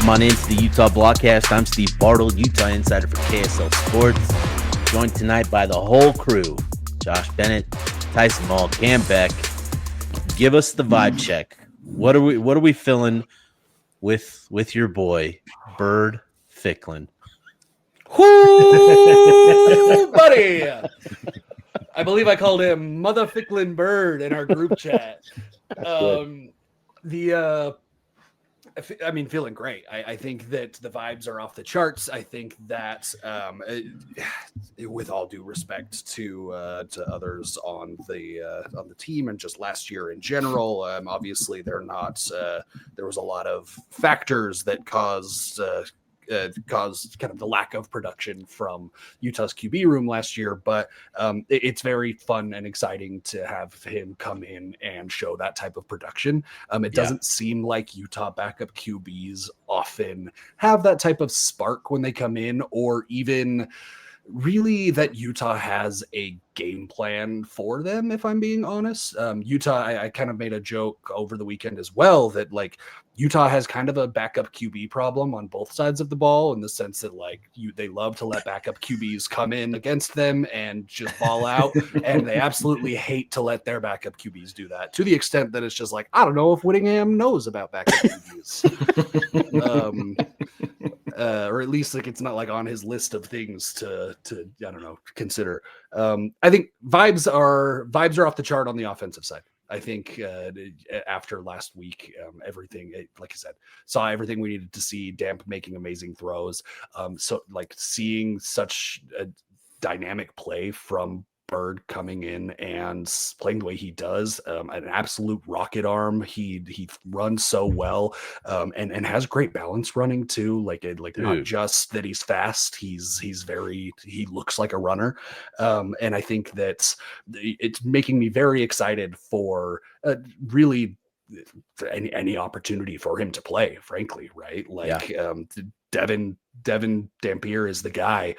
Welcome on into the Utah Blockcast. I'm Steve Bartle, Utah insider for KSL Sports. Joined tonight by the whole crew: Josh Bennett, Tyson Mall, Cam Beck. Give us the vibe check. What are we feeling with your boy Bird Ficklin? Whoo, buddy! I believe I called him Mother Ficklin Bird in our group chat. Feeling great. I think that the vibes are off the charts. I think that, with all due respect to others on the team and just last year in general, obviously they're not. There was a lot of factors that caused kind of the lack of production from Utah's QB room last year, but it's very fun and exciting to have him come in and show that type of production. It doesn't seem like Utah backup QBs often have that type of spark when they come in, or even really that Utah has a game plan for them, if I'm being honest. Utah, I kind of made a joke over the weekend as well that like Utah has kind of a backup QB problem on both sides of the ball, in the sense that they love to let backup QBs come in against them and just ball out, and they absolutely hate to let their backup QBs do that, to the extent that it's just like, I don't know if Whittingham knows about backup QBs. Or at least like it's not like on his list of things to I don't know, consider. I think vibes are off the chart on the offensive side. I think after last week, everything, like I said, saw everything we needed to see. Damp making amazing throws. So like seeing such a dynamic play from Bird coming in and playing the way he does, an absolute rocket arm. He runs so well, and has great balance running too. Not just that he's fast, he looks like a runner, and I think that it's making me very excited for really any opportunity for him to play. Frankly, right? Devin Dampier is the guy,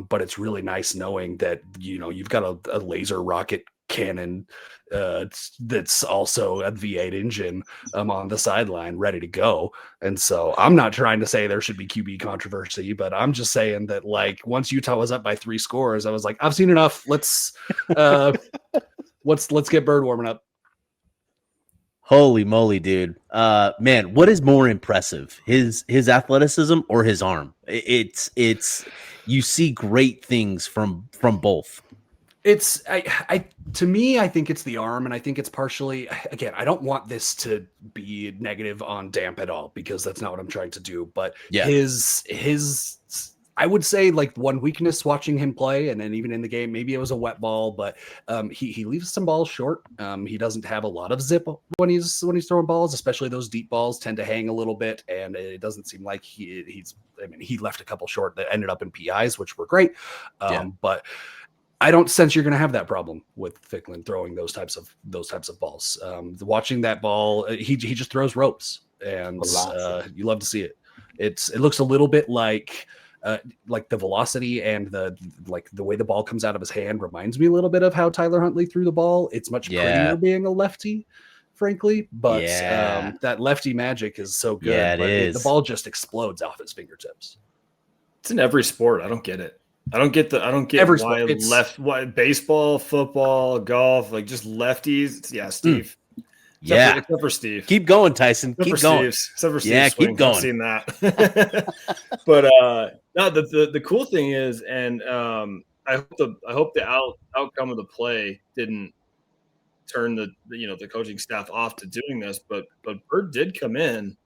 but it's really nice knowing that you've got a laser rocket cannon that's also a V8 engine on the sideline ready to go. And so I'm not trying to say there should be QB controversy, but I'm just saying that like once Utah was up by 3 scores, I was like, I've seen enough. Let's get Bird warming up. Holy moly, dude. Man, what is more impressive? His athleticism or his arm? It's you see great things from both. It's to me, I think it's the arm, and I think it's partially, again, I don't want this to be negative on Damp at all, because that's not what I'm trying to do. But his I would say like one weakness watching him play, and then even in the game, maybe it was a wet ball, but he leaves some balls short. He doesn't have a lot of zip when he's throwing balls, especially those deep balls tend to hang a little bit, and it doesn't seem like he left a couple short that ended up in PIs, which were great. But I don't sense you're going to have that problem with Ficklin throwing those types of balls. Watching that ball, he just throws ropes, and you love to see it. It looks a little bit like the velocity and the way the ball comes out of his hand reminds me a little bit of how Tyler Huntley threw the ball. It's much prettier being a lefty, frankly, but that lefty magic is so good. Yeah, the ball just explodes off his fingertips. It's in every sport. I don't get it. I don't get every why baseball, football, golf, like just lefties. Yeah, Steve. Except for Steve. Keep going, Tyson. Keep going. Except for Steve. Yeah, keep going. I've seen that. But no, the cool thing is, and I hope the outcome of the play didn't turn the coaching staff off to doing this, but Bird did come in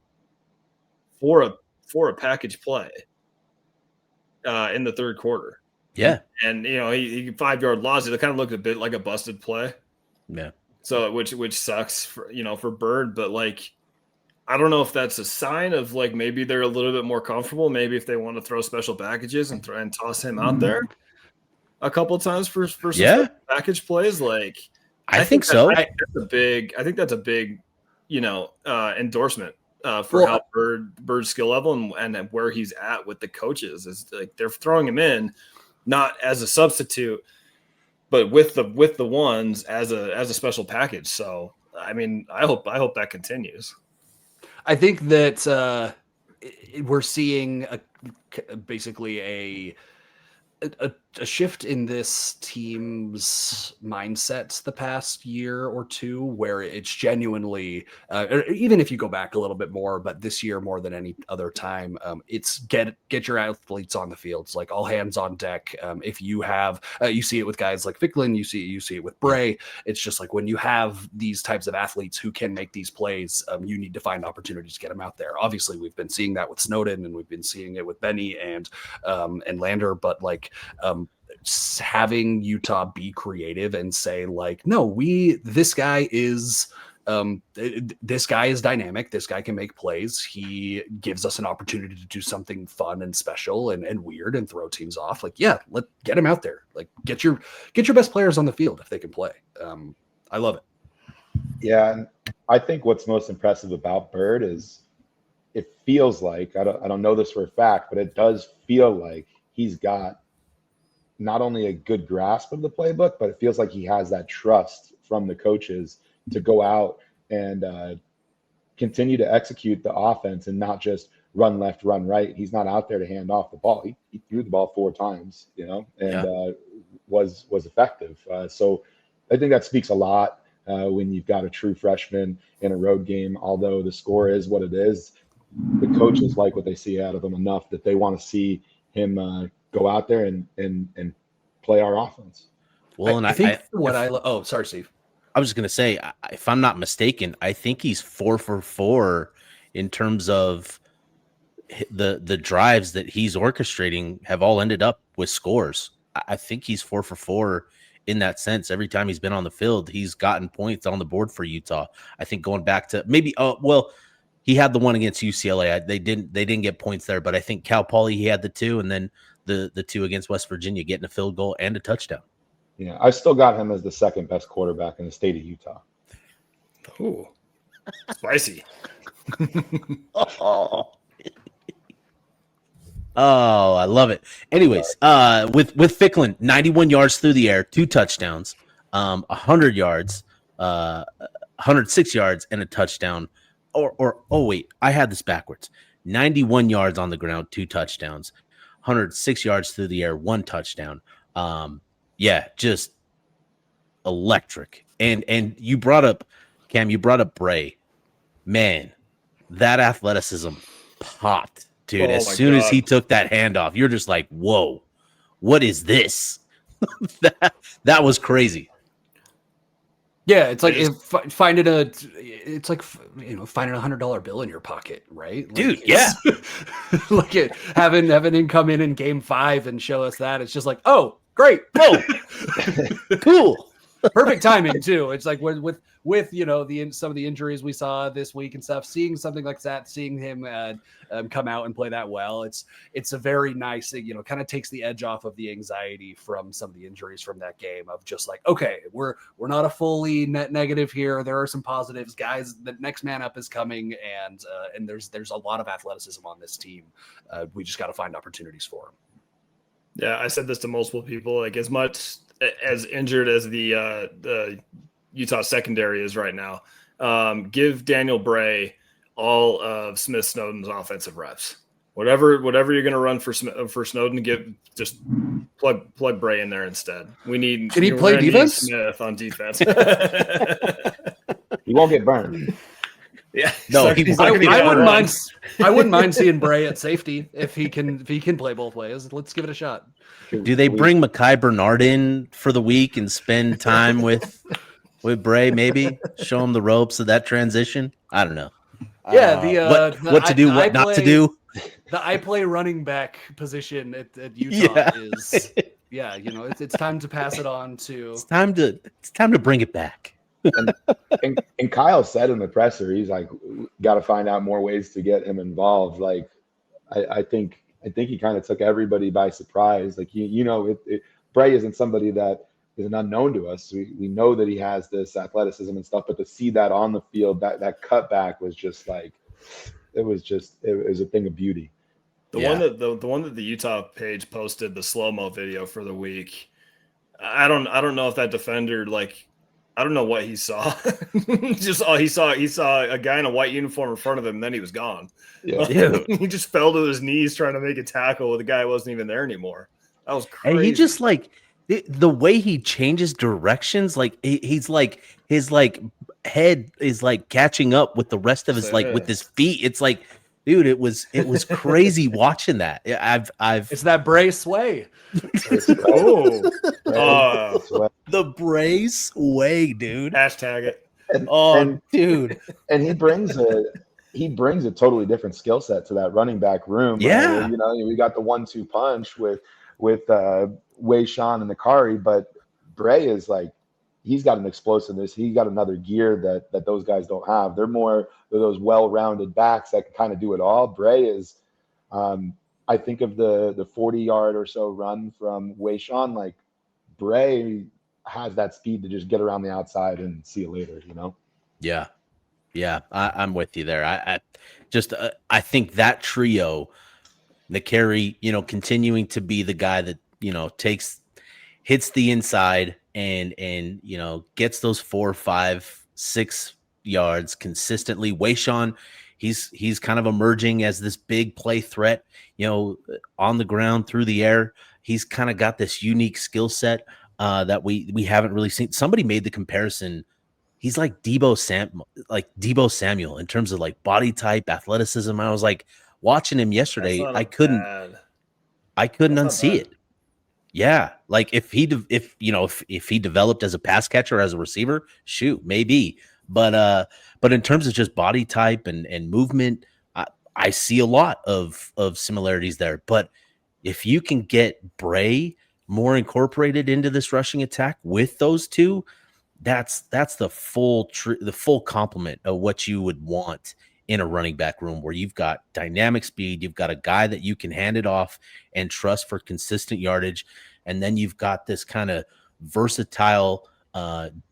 for a package play in the third quarter. Yeah. And he 5-yard loss. It kind of looked a bit like a busted play. Yeah. So which sucks for Bird, but like I don't know if that's a sign of like maybe they're a little bit more comfortable. Maybe if they want to throw special packages and try and toss him out there a couple of times for some package plays. Like I think so. I think that's a big endorsement for how Bird's skill level and where he's at with the coaches is like they're throwing him in not as a substitute, but with the ones as a special package. So I mean, I hope that continues. I think that we're seeing basically a shift in this team's mindset the past year or two, where it's genuinely, even if you go back a little bit more, but this year more than any other time, it's get your athletes on the field. It's like all hands on deck. If you have, you see it with guys like Ficklin, you see it with Bray. It's just like when you have these types of athletes who can make these plays, you need to find opportunities to get them out there. Obviously, we've been seeing that with Snowden, and we've been seeing it with Benny and Lander, but like having Utah be creative and say like, no, this guy is dynamic. This guy can make plays. He gives us an opportunity to do something fun and special and weird and throw teams off. Like, yeah, let's get him out there. Like, get your best players on the field if they can play. I love it. Yeah, and I think what's most impressive about Bird is it feels like, I don't know this for a fact, but it does feel like he's got not only a good grasp of the playbook, but it feels like he has that trust from the coaches to go out and continue to execute the offense and not just run left, run right. He's not out there to hand off the ball. He threw the ball 4 times, and was effective. So I think that speaks a lot when you've got a true freshman in a road game. Although the score is what it is, the coaches like what they see out of him enough that they want to see him go out there and play our offense. Well, and sorry, Steve. I was just going to say, if I'm not mistaken, I think he's 4 for 4 in terms of the drives that he's orchestrating have all ended up with scores. I think he's 4 for 4 in that sense. Every time he's been on the field, he's gotten points on the board for Utah. I think going back to maybe, he had the one against UCLA. They didn't get points there, but I think Cal Poly, he had the 2, and then the 2 against West Virginia, getting a field goal and a touchdown. Yeah, I still got him as the second best quarterback in the state of Utah. Ooh, spicy. Oh, I love it. Anyways, with Ficklin, 91 yards through the air, 2 touchdowns, 100 yards, 106 yards, and a touchdown. Wait, I had this backwards. 91 yards on the ground, 2 touchdowns, 106 yards through the air, 1 touchdown. Just electric. And you brought up, Cam, Bray. Man, that athleticism popped, dude. As soon as he took that handoff, you're just like, whoa, what is this? that was crazy. Yeah, it's like finding $100 bill in your pocket, right? Like, dude? Yeah, like having him come in game 5 and show us that. It's just like, oh, great, whoa, cool. Perfect timing too. It's like with some of the injuries we saw this week and stuff, seeing something like that, seeing him come out and play that well, it's a very nice thing. Kind of takes the edge off of the anxiety from some of the injuries from that game of just like, okay, we're not a fully net negative here. There are some positives, guys. The next man up is coming, and there's a lot of athleticism on this team. We just got to find opportunities for him. Yeah, I said this to multiple people. Like, as much as injured as the Utah secondary is right now, give Daniel Bray all of Smith Snowden's offensive reps. Whatever you're going to run for Snowden, just plug Bray in there instead. Can he play defense? Smith on defense. He won't get burned. Yeah, no. I wouldn't mind seeing Bray at safety if he can play both ways. Let's give it a shot. Do they bring Mekhi Bernard in for the week and spend time with Bray? Maybe show him the ropes of that transition. I don't know. Yeah, what to do, what not to do. The I play running back position at Utah is it's time to pass it on to. It's time to bring it back. And Kyle said in the presser, he's like, got to find out more ways to get him involved. Like, I think he kind of took everybody by surprise. Like, Bray isn't somebody that is an unknown to us. We know that he has this athleticism and stuff, but to see that on the field, that cutback was just like, it was a thing of beauty. The one that the Utah page posted, the slow-mo video for the week. I don't know if that defender, like, I don't know what he saw. Just he saw a guy in a white uniform in front of him, and then he was gone. Yeah. Dude. He just fell to his knees trying to make a tackle with a guy who wasn't even there anymore. That was crazy. And he just like the way he changes directions, like he's like his like head is like catching up with the rest of his like with his feet. It's like, dude, it was crazy watching that. I've It's that Bray sway. the brace way, dude. Hashtag it. Dude. And he brings a totally different skill set to that running back room. Yeah. We got the 1-2 punch with Wei Sean and Nakari, but Bray is like, he's got an explosiveness. He got another gear that those guys don't have. They're more those well-rounded backs that can kind of do it all. Bray is, I think of the 40-yard or so run from Wei Sean, like Bray has that speed to just get around the outside and see you later, Yeah. I'm with you there. I think that trio, Nakari, continuing to be the guy that, hits the inside and gets those 4, 5, 6 yards consistently. Wayshawn, he's kind of emerging as this big play threat, on the ground, through the air. He's kind of got this unique skill set that we haven't really seen. Somebody made the comparison. He's like Debo Samuel in terms of like body type, athleticism. I was like watching him yesterday. I couldn't unsee it. Yeah, like if he developed as a pass catcher, as a receiver, shoot, maybe. But in terms of just body type and movement, I see a lot of similarities there. But if you can get Bray more incorporated into this rushing attack with those two, that's the full complement of what you would want in a running back room, where you've got dynamic speed, you've got a guy that you can hand it off and trust for consistent yardage, and then you've got this kind of versatile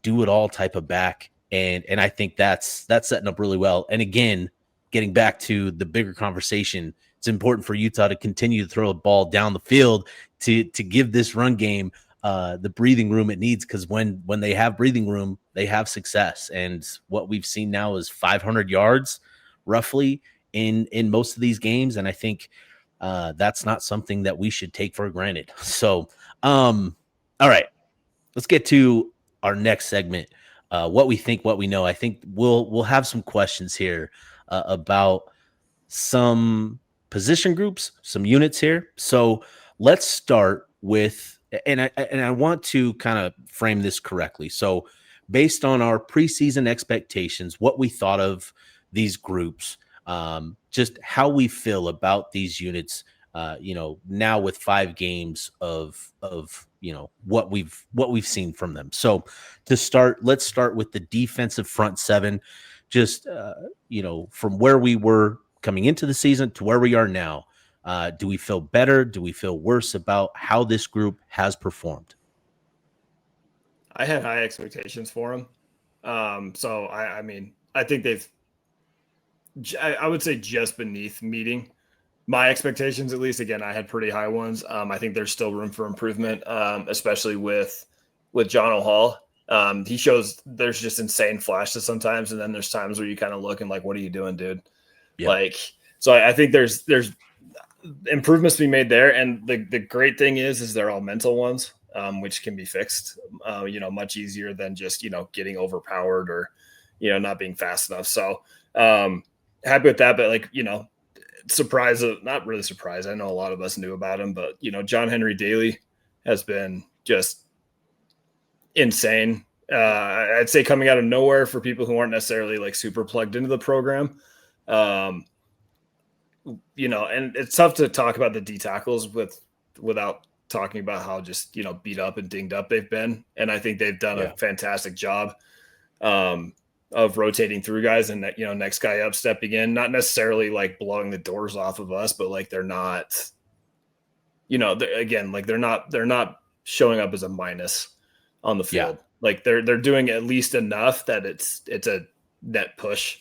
do it all type of back, and I think that's setting up really well. And again, getting back to the bigger conversation, it's important for Utah to continue to throw the ball down the field to give this run game the breathing room it needs, because when they have breathing room, they have success. And what we've seen now is 500 yards roughly in most of these games, and I think that's not something that we should take for granted. So all right, let's get to our next segment, what we think, what we know. I think we'll have some questions here about some position groups, some units here. So let's start with, and I want to kind of frame this correctly. So based on our preseason expectations, what we thought of these groups, just how we feel about these units, now with 5 games of what we've seen from them. So to start, let's start with the defensive front 7, just from where we were coming into the season to where we are now. Do we feel better? Do we feel worse about how this group has performed? I had high expectations for them. So I mean, I think I would say just beneath meeting my expectations, at least. Again, I had pretty high ones. I think there's still room for improvement, especially with John O'Hall. He shows there's just insane flashes sometimes, and then there's times where you kind of look and like, what are you doing, dude? Yeah. So I think there's improvements to be made there. And the great thing is they're all mental ones, which can be fixed, much easier than just, getting overpowered or, not being fast enough. So happy with that, but not really surprised. I know a lot of us knew about him, but John Henry Daly has been just insane. I'd say coming out of nowhere for people who aren't necessarily like super plugged into the program. And it's tough to talk about the D tackles without talking about how just, beat up and dinged up they've been. And I think they've done a fantastic job of rotating through guys and, next guy up, stepping in, not necessarily like blowing the doors off of us, but like, they're not, they're not showing up as a minus on the field. Yeah. Like they're doing at least enough that it's a net push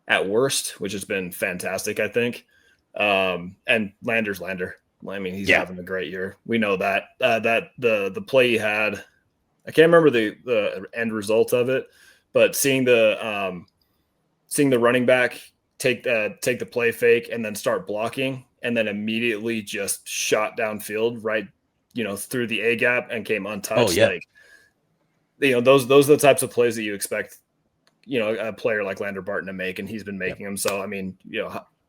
at worst, which has been fantastic, I think. And Lander's Lander. I mean, he's having a great year. We know that. That the play he had I can't remember the end result of it, but seeing the running back take the play fake and then start blocking and then immediately just shot downfield right, through the A gap and came untouched. Oh, yeah. Like, those are the types of plays that you expect, a player like Lander Barton to make, and he's been making them. So, I mean,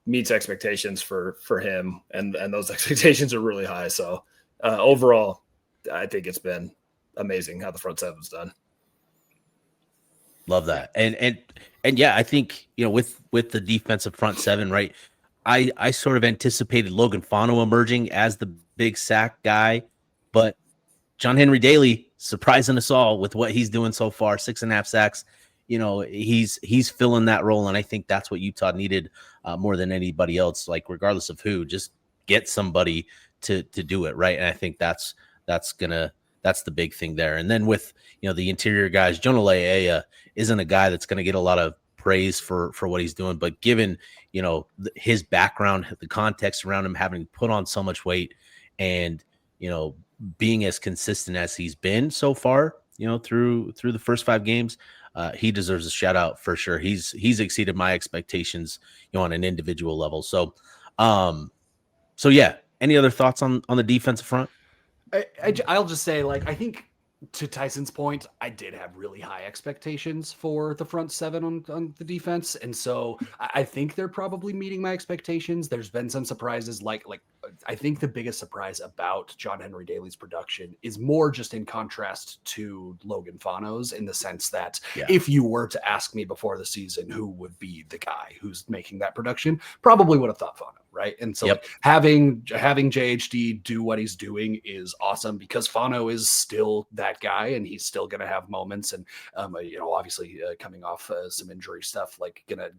meets expectations for him, and those expectations are really high. So overall, I think it's been amazing how the front seven's done. Love that. And yeah, I think, with the defensive front seven, right? I sort of anticipated Logan Fano emerging as the big sack guy, but John Henry Daly surprising us all with what he's doing so far, 6.5 sacks. He's filling that role, and I think that's what Utah needed more than anybody else. Like, regardless of who, just get somebody to do it, right? And I think that's the big thing there. And then with the interior guys, Jonah Leia isn't a guy that's going to get a lot of praise for what he's doing, but given his background, the context around him, having put on so much weight, and being as consistent as he's been so far, through the first 5 games, he deserves a shout out for sure. He's exceeded my expectations, on an individual level. So yeah. Any other thoughts on the defensive front? I'll just say, like, I think, to Tyson's point, I did have really high expectations for the front seven on the defense. And so I think they're probably meeting my expectations. There's been some surprises. Like I think the biggest surprise about John Henry Daly's production is more just in contrast to Logan Fano's, in the sense that if you were to ask me before the season who would be the guy who's making that production, probably would have thought Fano. Right. And so like, having JHD do what he's doing is awesome, because Fano is still that guy, and he's still going to have moments. And, obviously coming off some injury stuff, like gonna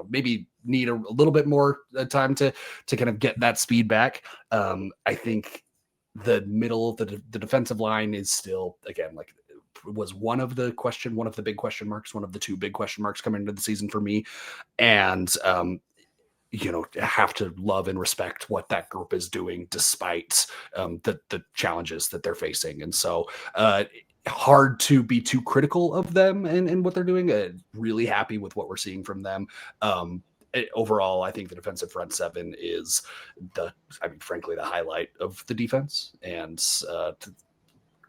maybe need a little bit more time to kind of get that speed back. I think the middle, the defensive line is still, again, like, was one of the big question marks, one of the 2 big question marks coming into the season for me. And, have to love and respect what that group is doing, despite the challenges that they're facing. And so hard to be too critical of them and what they're doing. Really happy with what we're seeing from them. Overall, I think the defensive front seven is frankly, the highlight of the defense, and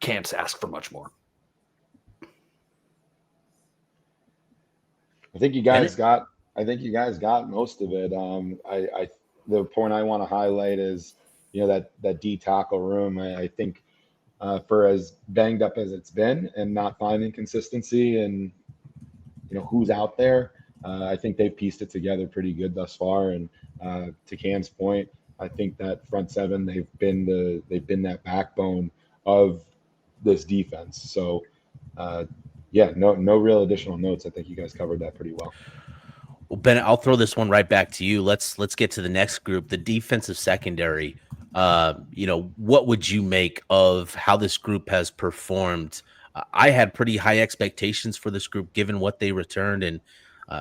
can't ask for much more. I think you guys got most of it. The point I want to highlight is, that D tackle room. I think for as banged up as it's been, and not finding consistency and who's out there, I think they've pieced it together pretty good thus far. And to Cam's point, I think that front seven, they've been that backbone of this defense. So no real additional notes. I think you guys covered that pretty well. Well, Bennett, I'll throw this one right back to you. Let's get to the next group, the defensive secondary. What would you make of how this group has performed? I had pretty high expectations for this group, given what they returned and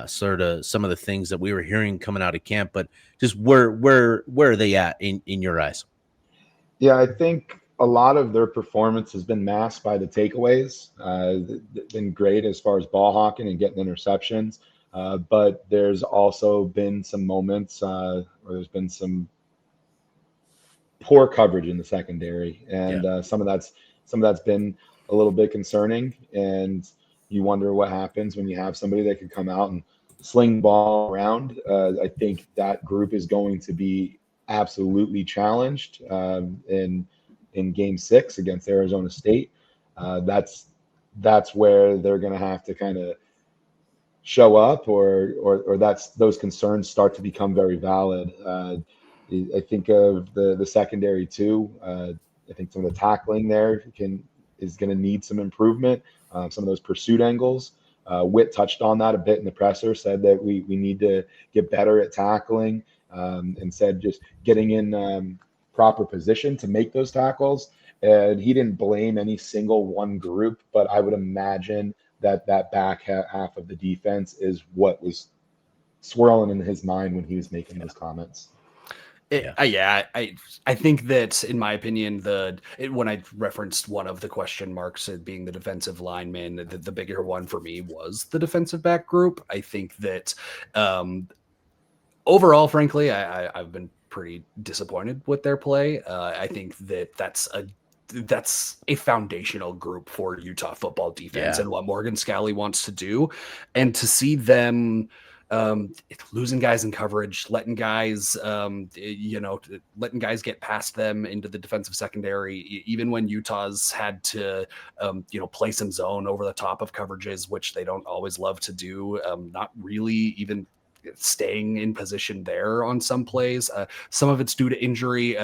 sort of some of the things that we were hearing coming out of camp. But just where are they at in your eyes? Yeah, I think a lot of their performance has been masked by the takeaways. They've been great as far as ball hawking and getting interceptions. But there's also been some moments where there's been some poor coverage in the secondary, and some of that's been a little bit concerning. And you wonder what happens when you have somebody that can come out and sling the ball around. I think that group is going to be absolutely challenged in Game 6 against Arizona State. That's where they're going to have to kind of show up, or those concerns start to become very valid. I think of the secondary too. I think some of the tackling there is going to need some improvement. Some of those pursuit angles. Witt touched on that a bit in the presser, said that we need to get better at tackling, and said just getting in proper position to make those tackles. And he didn't blame any single one group, but I would imagine that back half of the defense is what was swirling in his mind when he was making those comments. I think that, in my opinion, when I referenced one of the question marks as being the defensive lineman, the bigger one for me was the defensive back group. I think that overall, frankly, I've been pretty disappointed with their play. I think that that's a foundational group for Utah football defense Yeah. and what Morgan Scalley wants to do, and to see them losing guys in coverage, letting guys letting guys get past them into the defensive secondary, even when Utah's had to play some zone over the top of coverages, which they don't always love to do. Not really even staying in position there on some plays. Some of it's due to injury.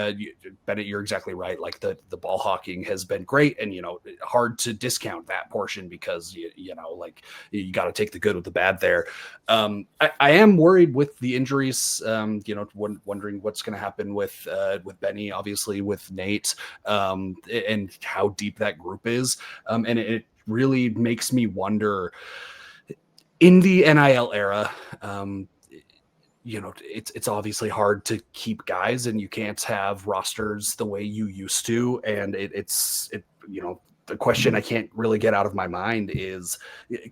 Bennett, you're exactly right. Like the ball hawking has been great, and hard to discount that portion because you got to take the good with the bad there. I am worried with the injuries. Wondering what's going to happen with Benny, obviously with Nate, and how deep that group is. And it really makes me wonder. In the NIL era, it's obviously hard to keep guys, and you can't have rosters the way you used to. And the question I can't really get out of my mind is,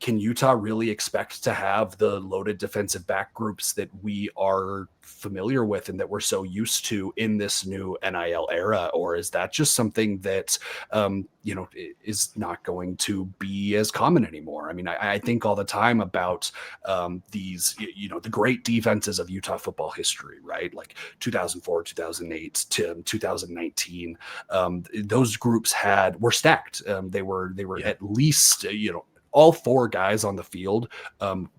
can Utah really expect to have the loaded defensive back groups that we are familiar with and that we're so used to in this new NIL era? Or is that just something that, is not going to be as common anymore? I mean, I think all the time about these, the great defenses of Utah football history, right? Like 2004, 2008 to 2019. Those groups were stacked. They were at least, all four guys on the field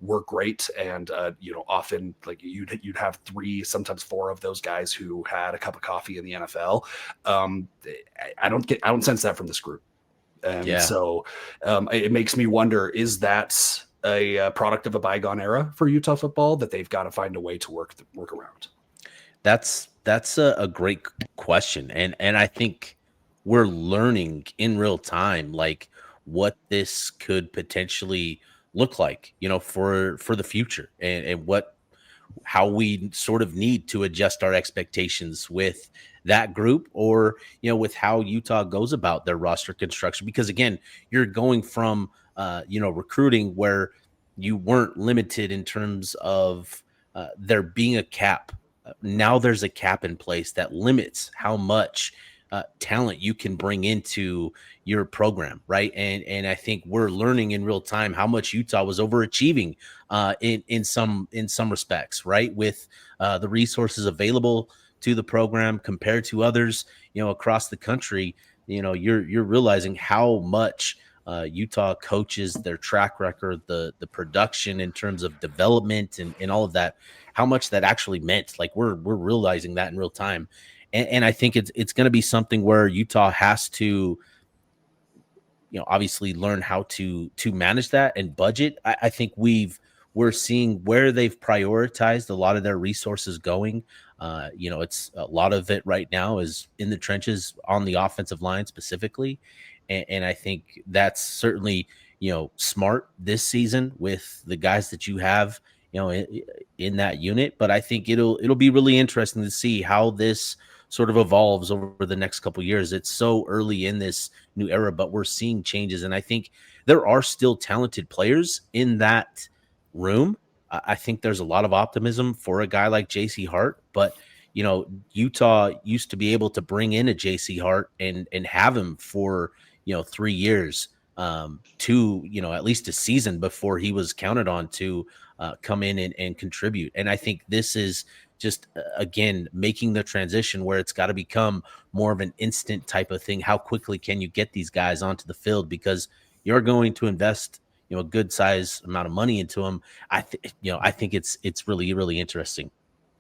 were great, and often like you'd have three, sometimes four of those guys who had a cup of coffee in the NFL. I don't sense that from this group, and so it makes me wonder: is that a product of a bygone era for Utah football that they've got to find a way to work around? That's a great question, and I think we're learning in real time, like what this could potentially look like, for the future, and how we sort of need to adjust our expectations with that group, or with how Utah goes about their roster construction. Because again, you're going from recruiting where you weren't limited in terms of there being a cap. Now there's a cap in place that limits how much talent you can bring into your program, right? And I think we're learning in real time how much Utah was overachieving in some respects, right? With the resources available to the program compared to others, across the country. You're realizing how much Utah coaches, their track record, the production in terms of development and all of that, how much that actually meant. Like we're realizing that in real time. And I think it's going to be something where Utah has to, obviously learn how to manage that and budget. I think we're seeing where they've prioritized a lot of their resources going. It's a lot of it right now is in the trenches on the offensive line specifically. And I think that's certainly, smart this season with the guys that you have, in that unit. But I think it'll be really interesting to see how this sort of evolves over the next couple of years. It's so early in this new era, but we're seeing changes. And I think there are still talented players in that room. I think there's a lot of optimism for a guy like JC Hart, but Utah used to be able to bring in a JC Hart and have him for 3 years, to at least a season before he was counted on to come in and contribute. And I think this is just again making the transition where it's got to become more of an instant type of thing. How quickly can you get these guys onto the field, because you're going to invest a good size amount of money into them. I think it's really, really interesting.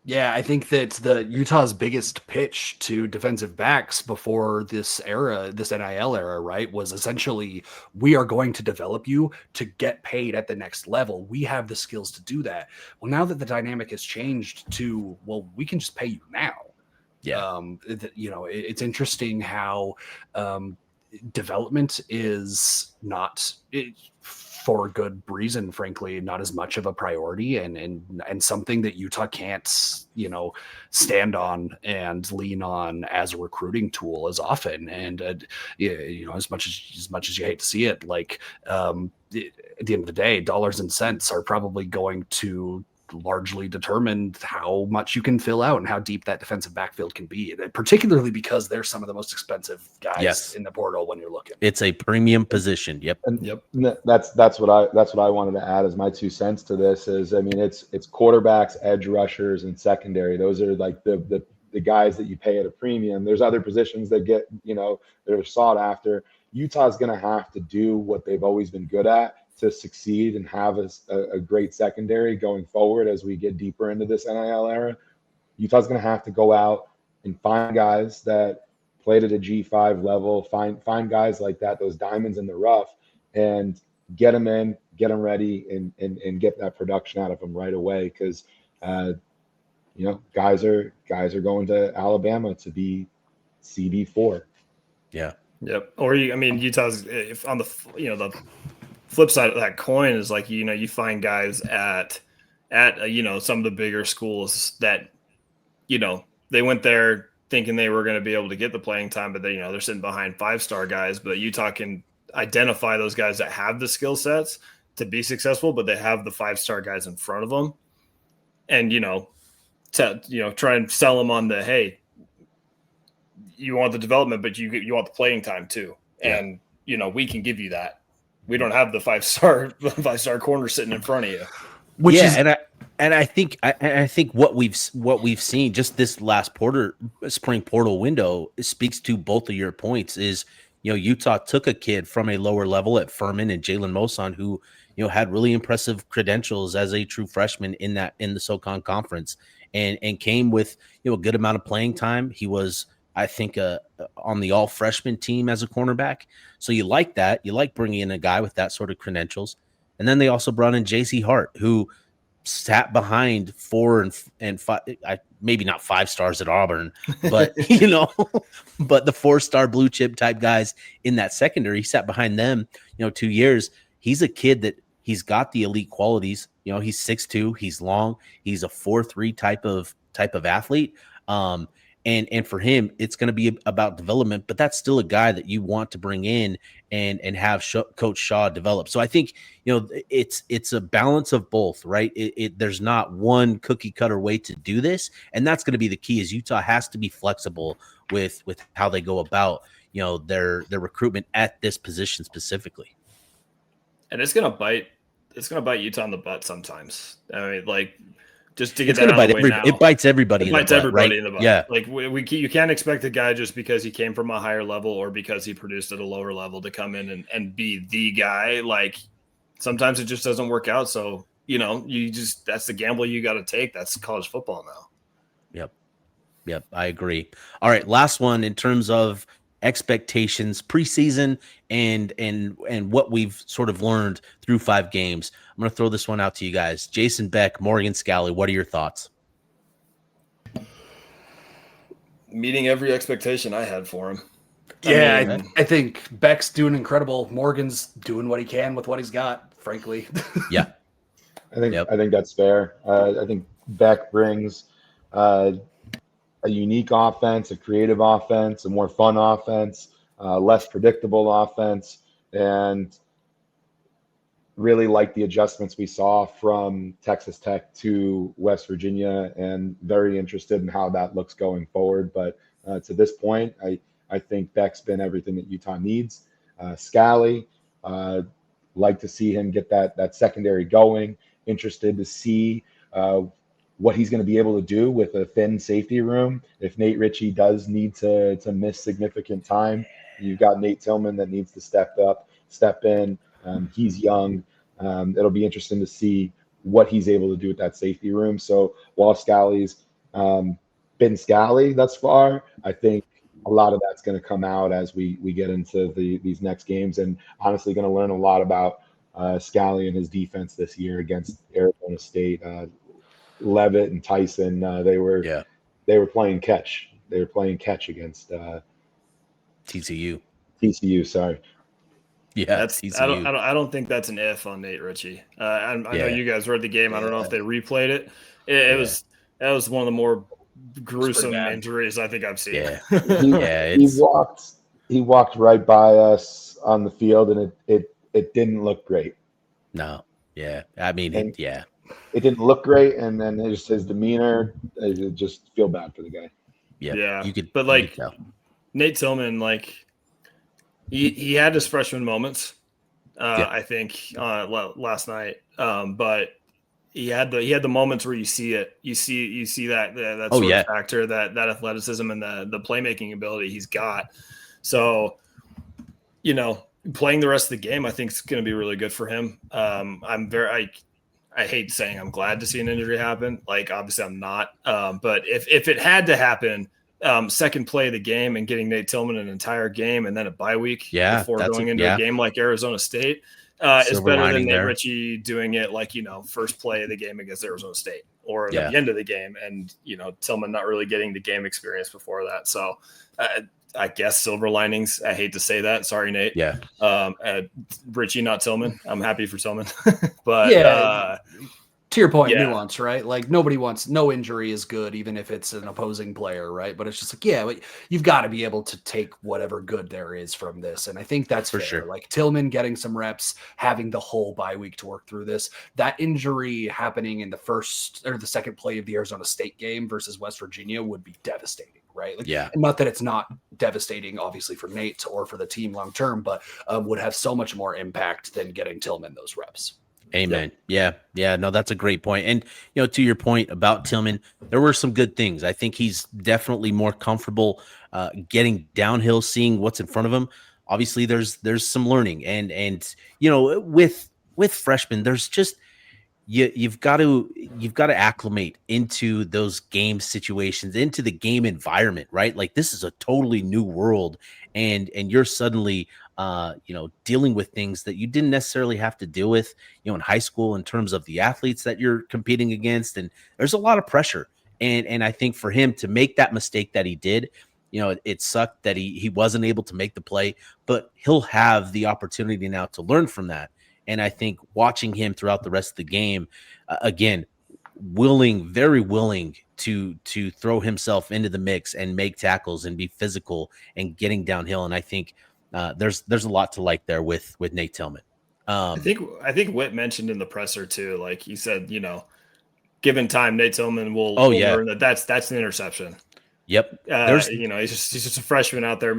Yeah, I think that the Utah's biggest pitch to defensive backs before this era, this NIL era, right, was essentially, we are going to develop you to get paid at the next level. We have the skills to do that. Well, now that the dynamic has changed to, well, we can just pay you now. Yeah. It's interesting how development is not for good reason, frankly, not as much of a priority, and something that Utah can't, stand on and lean on as a recruiting tool as often. And as much as you hate to see it, like at the end of the day, dollars and cents are probably going to largely determine how much you can fill out and how deep that defensive backfield can be, particularly because they're some of the most expensive guys in the portal when you're looking. It's a premium position. Yep. That's what I wanted to add as my 2 cents to this is, I mean, it's quarterbacks, edge rushers, and secondary. Those are like the guys that you pay at a premium. There's other positions that get, that are sought after. Utah's going to have to do what they've always been good at to succeed and have a great secondary going forward as we get deeper into this NIL era. Utah's going to have to go out and find guys that played at a G5 level, find guys like that, those diamonds in the rough, and get them in, get them ready, and get that production out of them right away. Because guys are going to Alabama to be CB4. Yeah. Yep. Or Utah's, if on the the flip side of that coin is like, you find guys at some of the bigger schools that, they went there thinking they were going to be able to get the playing time, but they're sitting behind 5-star guys. But Utah can identify those guys that have the skill sets to be successful, but they have the 5-star guys in front of them, and try and sell them on the, hey, you want the development, but you want the playing time too, and we can give you that. We don't have the 5-star corner sitting in front of you. I think what we've seen just this last spring portal window speaks to both of your points. Is Utah took a kid from a lower level at Furman and Jalen Moson who had really impressive credentials as a true freshman in the SoCon Conference and came with a good amount of playing time. He was, I think, on the all freshman team as a cornerback. So you like that. You like bringing in a guy with that sort of credentials. And then they also brought in JC Hart, who sat behind 4 and 5, maybe not 5 stars at Auburn, but but the 4-star blue chip type guys in that secondary. He sat behind them, 2 years. He's a kid that he's got the elite qualities. He's 6'2", he's long, he's a 4'3" type of athlete. And for him, it's going to be about development, but that's still a guy that you want to bring in and have Coach Shaw develop. So I think, it's a balance of both, right? There's not one cookie cutter way to do this. And that's going to be the key is Utah has to be flexible with how they go about, their recruitment at this position specifically. And it's going to bite Utah in the butt sometimes. I mean, like, just to get that out of the way now. It bites everybody in the butt, right? In the butt. Yeah. Like you can't expect a guy just because he came from a higher level or because he produced at a lower level to come in and be the guy. Like sometimes it just doesn't work out. So, that's the gamble you got to take. That's college football now. Yep. I agree. All right. Last one in terms of expectations preseason and what we've sort of learned through 5 games. I'm going to throw this one out to you guys. Jason Beck, Morgan Scalley, what are your thoughts? Meeting every expectation I had for him. I think Beck's doing incredible. Morgan's doing what he can with what he's got, frankly. Yeah. I think that's fair. I think Beck brings a unique offense, a creative offense, a more fun offense, less predictable offense, and really like the adjustments we saw from Texas Tech to West Virginia, and very interested in how that looks going forward. But to this point, I think Beck's been everything that Utah needs. Scalley, like to see him get that secondary going. Interested to see what he's going to be able to do with a thin safety room. If Nate Ritchie does need to miss significant time, you've got Nate Tillman that needs to step in. He's young. It'll be interesting to see what he's able to do with that safety room. So while Scalley's been Scalley thus far, I think a lot of that's going to come out as we get into these next games, and honestly going to learn a lot about Scalley and his defense this year against Arizona State. Levitt and Tyson, they were playing catch. They were playing catch against TCU. Sorry. Yeah, I don't think that's an if on Nate Ritchie. I know you guys were at the game. I don't know if they replayed it. That was one of the more gruesome injuries I think I've seen. Yeah, he walked right by us on the field, and it didn't look great. No, yeah, I mean, it didn't look great, and then just his demeanor, I just feel bad for the guy. Yeah, you could, but like Nate Tillman, like he had his freshman moments, I think last night, but he had the moments where you see it, you see that sort of factor, that athleticism and the playmaking ability he's got. So, playing the rest of the game, I think is going to be really good for him. I hate saying I'm glad to see an injury happen. Like, obviously I'm not. But if it had to happen, second play of the game and getting Nate Tillman an entire game and then a bye week before going into a game like Arizona State is better than Nate Ritchie doing it like, first play of the game against Arizona State or at the end of the game. And, Tillman not really getting the game experience before that. So I guess silver linings. I hate to say that. Sorry, Nate. Yeah. Ritchie, not Tillman. I'm happy for Tillman. But to your point, nuance, right? Like no injury is good, even if it's an opposing player, right? But it's just like, you've got to be able to take whatever good there is from this. And I think that's for fair. Sure. Like Tillman getting some reps, having the whole bye week to work through this, that injury happening in the first or the second play of the Arizona State game versus West Virginia would be devastating. Right. And not that it's not devastating, obviously, for Nate or for the team long term, but would have so much more impact than getting Tillman those reps. Amen. Yeah. No, that's a great point. And, to your point about Tillman, there were some good things. I think he's definitely more comfortable getting downhill, seeing what's in front of him. Obviously, there's some learning. And with freshmen, there's just you've got to acclimate into those game situations, into the game environment, right? Like this is a totally new world, and you're suddenly dealing with things that you didn't necessarily have to deal with, in high school in terms of the athletes that you're competing against. And there's a lot of pressure. And I think for him to make that mistake that he did, it sucked that he wasn't able to make the play, but he'll have the opportunity now to learn from that. And I think watching him throughout the rest of the game, again, very willing to throw himself into the mix and make tackles and be physical and getting downhill. And I think there's a lot to like there with Nate Tillman. I think Whit mentioned in the presser too, like he said, given time, Nate Tillman will learn that's an interception. Yep. He's just a freshman out there,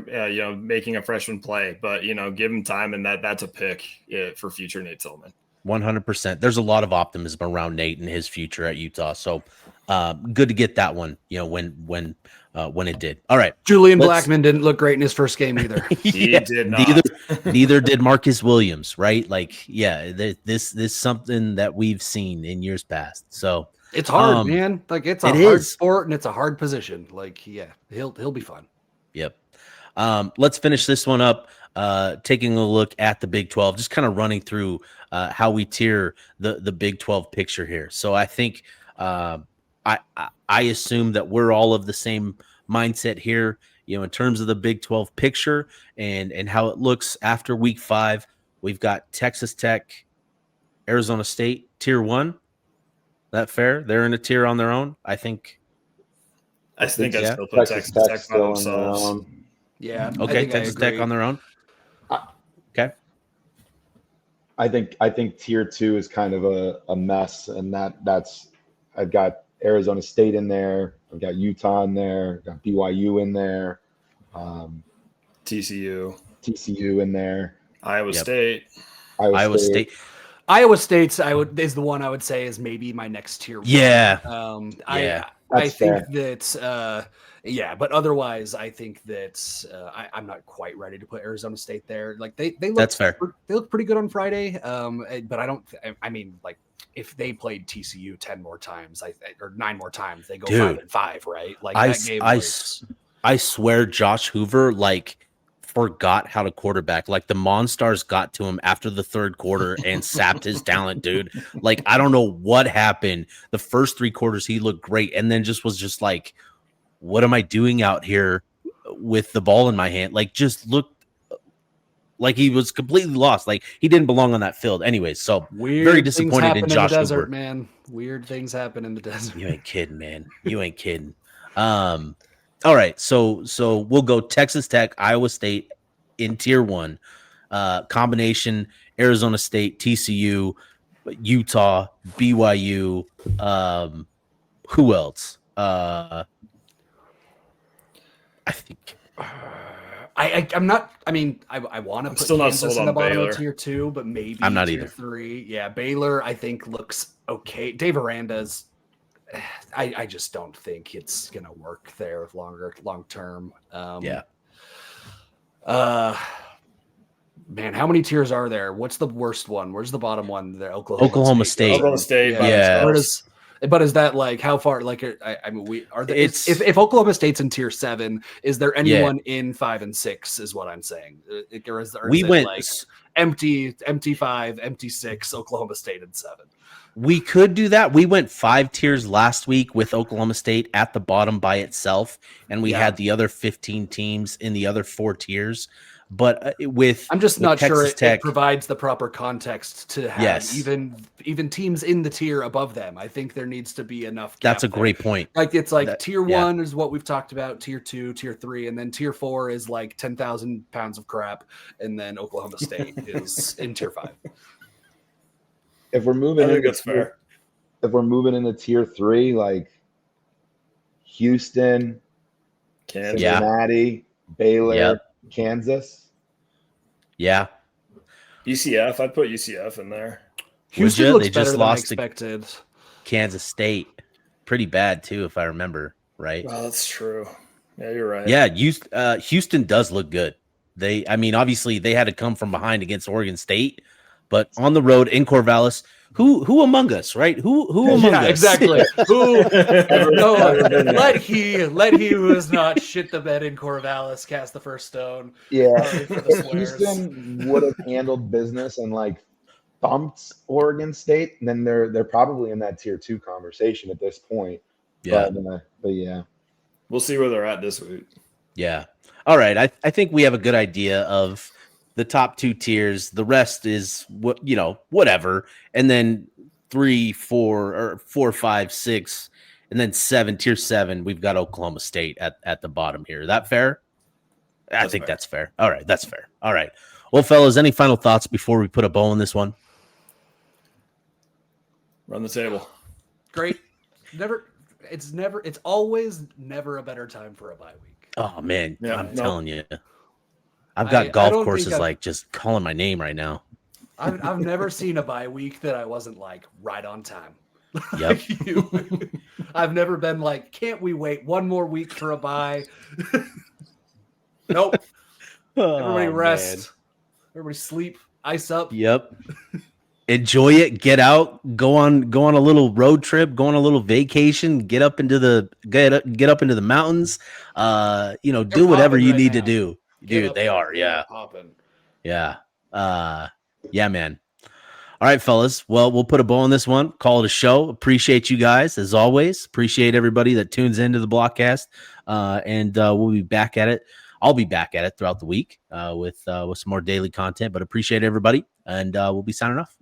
making a freshman play, but give him time, and that's a pick for future Nate Tillman. 100%. There's a lot of optimism around Nate and his future at Utah. So good to get that one, when it did. All right. Julian Blackman didn't look great in his first game either. He did not. Neither did Marcus Williams, right? Like, this something that we've seen in years past. So it's hard, man. Like it's a hard sport and it's a hard position. Like, he'll be fun. Yep. Let's finish this one up. Taking a look at the Big 12, just kind of running through how we tier the Big 12 picture here. So I think I assume that we're all of the same mindset here, in terms of the Big 12 picture and how it looks after week 5. We've got Texas Tech, Arizona State, tier 1. That fair? They're in a tier on their own, I think. I think I still put Texas Tech by themselves. Yeah. Okay, Texas Tech on their own. Okay. I think tier 2 is kind of a mess, and that's I've got Arizona State in there, I've got Utah in there, I've got BYU in there, TCU in there, Iowa State. Iowa State is the one I would say is maybe my next tier. Yeah. I think that but otherwise I think that I'm not quite ready to put Arizona State there. Like they look, that's fair. They look pretty good on Friday. But I mean, like if they played TCU 10 more times, or 9 more times, they go 5-5, right? Like I swear Josh Hoover forgot how to quarterback. Like the Monstars got to him after the third quarter and sapped his talent, dude. Like, I don't know what happened. The first 3 quarters, he looked great. And then was like, what am I doing out here with the ball in my hand? Like, just looked Like he was completely lost. Like he didn't belong on that field. Anyways, so Weird very things disappointed happen in Josh the desert, Hooper. man. Weird things happen in the desert. You ain't kidding, man. You ain't kidding. All right, so we'll go Texas Tech, Iowa State in tier 1. Combination Arizona State, TCU, Utah, BYU. Who else? I think I'm not. I mean, I want to put still not Kansas sold in the on bottom Baylor. of tier 2, but maybe I'm not tier either. 3. Yeah, Baylor I think looks okay. Dave Aranda's. I just don't think it's gonna work there long term. Yeah. Man, how many tiers are there? What's the worst one? Where's the bottom one? The Oklahoma State. Oklahoma State. by Yeah. Where themselves. but is that like how far? Like, I mean, we are. It's- If Oklahoma State's in tier 7, is there anyone in 5 and 6? Is what I'm saying. Or is we it went like empty 5, empty 6, Oklahoma State in 7. We could do that. We went 5 tiers last week with Oklahoma State at the bottom by itself, and we had the other 15 teams in the other 4 tiers. But I'm just not sure Texas Tech, it provides the proper context to have even teams in the tier above them. I think there needs to be enough. That's a there. great point. Like it's like tier 1 is what we've talked about, tier 2, tier 3, and then tier 4 is like 10,000 pounds of crap, and then Oklahoma State is in tier 5. If we're moving, I think into that's fair. If we're moving into tier 3, like Houston, Kansas. Cincinnati, Baylor, Kansas. Yeah. UCF. I'd put UCF in there. Houston They looks just better than I lost to expected. Kansas State. Pretty bad too, if I remember right. Well, that's true. Yeah, you're right. Yeah, Houston does look good. Obviously they had to come from behind against Oregon State, but on the road in Corvallis, who among us, right? Who among us? Exactly. Who? No, Ever been let he who has not shit the bed in Corvallis cast the first stone. Yeah, Sorry for the if swears. Houston would have handled business and like thumped Oregon State, then they're probably in that tier 2 conversation at this point. Yeah. But yeah, We'll see where they're at this week. Yeah. All right. I think we have a good idea of the top 2 tiers. The rest is whatever. And then 3, 4, or 4, 5, 6, and then 7, tier 7. We've got Oklahoma State at the bottom here. Is that fair? I think that's fair. All right. That's fair. All right. Well, fellas, any final thoughts before we put a bow on this one? Run the table. Great. It's always never a better time for a bye week. Oh man, Yeah, I'm telling you, I've got I golf don't courses think I've- like just calling my name right now. I've never seen a bye week that I wasn't like right on time. Yep. I've never been like, can't we wait one more week for a bye? Nope. Everybody rest. Man. Everybody sleep. Ice up. Yep. Enjoy it. Get out. Go on a little road trip. Go on a little vacation. Get up into the mountains. Do whatever popping you right need to now. do, Get dude. up They there. are. Yeah. Popping. Yeah. Yeah, man. All right, fellas. Well, we'll put a bow on this one. Call it a show. Appreciate you guys as always. Appreciate everybody that tunes into the Blockcast. And we'll be back at it. I'll be back at it throughout the week with some more daily content. But appreciate everybody, and we'll be signing off.